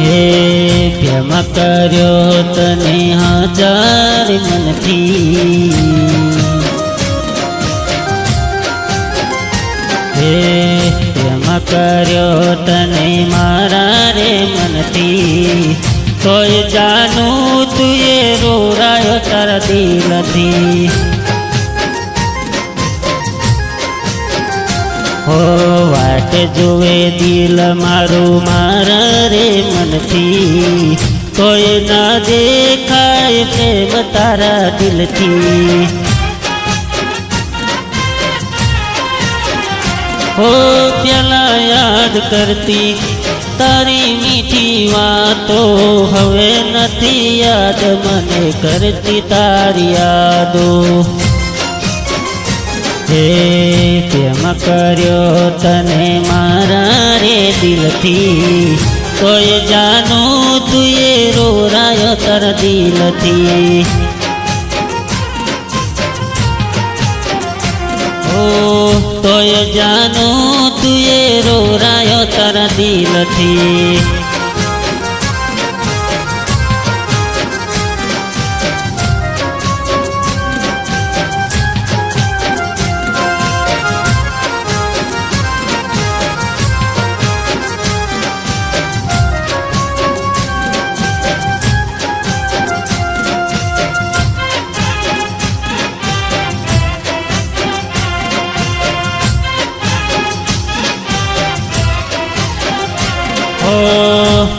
હે પ્રેમ કર્યો તને હજાર મનથી, હે પ્રેમ કર્યો તને મારા રે મનથી, તોય જાનું તુએ રોરાયો તારા દિલથી, હો વાટ જોવે દિલ મારું મારા રે મનથી, કોઈ ના દેખાય પ્રેમ તારા દિલથી, હો પેલા યાદ કરતી તારી મીઠી વાતો, હવે નથી યાદ મને કરતી તારી યાદો, હે પ્રેમ કર્યો તને મારા રે દિલથી, તોય જાનું તુએ રોરાયો તારા દિલથી, ઓ તોય જાનું તુએ રોરાયો તારા દિલથી,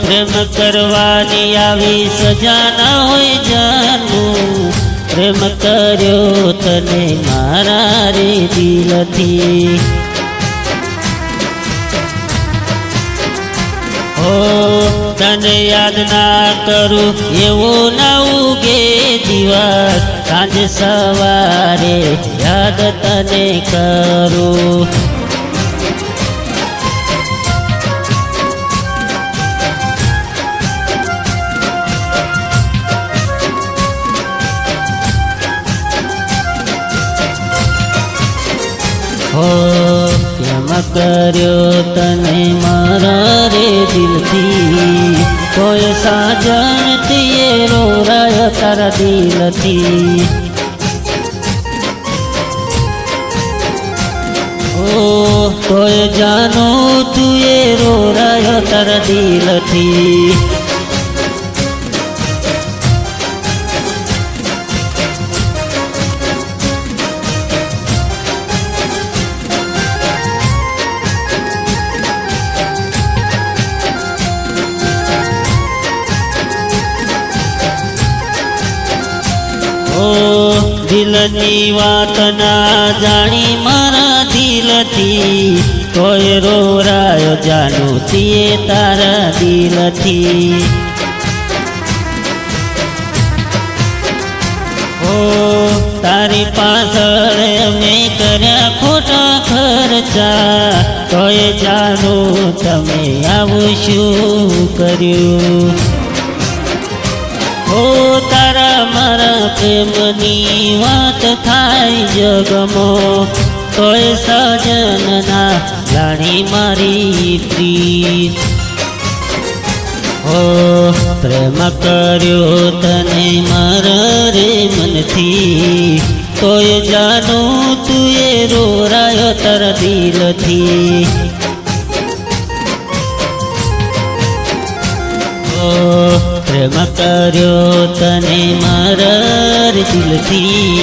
પ્રેમ કરવાની આવી સજા ના હોય જાનું, પ્રેમ કર્યો તને મારા રે દિલથી, હો તને યાદ ના કરું એવું ના ઉગે દિવસ, સાંજે સવારે યાદ તને કરું, હો પ્રેમ કર્યો તને મારા રે દિલથી, કોઈ સાજણ તીએ રોરાયો તારા દિલથી, ઓ કોઈ જાનો તુએ રોરાયો તારા દિલથી, દિલની વાત ના જાણી મારા દિલથી, કોઈ રોરાયો જાનું તીએ તારા દિલથી, ઓ તારી પાછળ મેં કર્યા ખોટા ખર્ચા, કોઈ જાનું તમે આવું શું કર્યું, ઓ તારા મારા પ્રેમની વાત થાય જગમો, તોય સજન ના જાણી મારી પ્રીત, ઓ પ્રેમ કર્યો તને મારા રે મનથી, તોય જાનું તુએ રોરાયો તારા દિલથી, ઓ પ્રેમ કર્યો તને મારા દિલથી।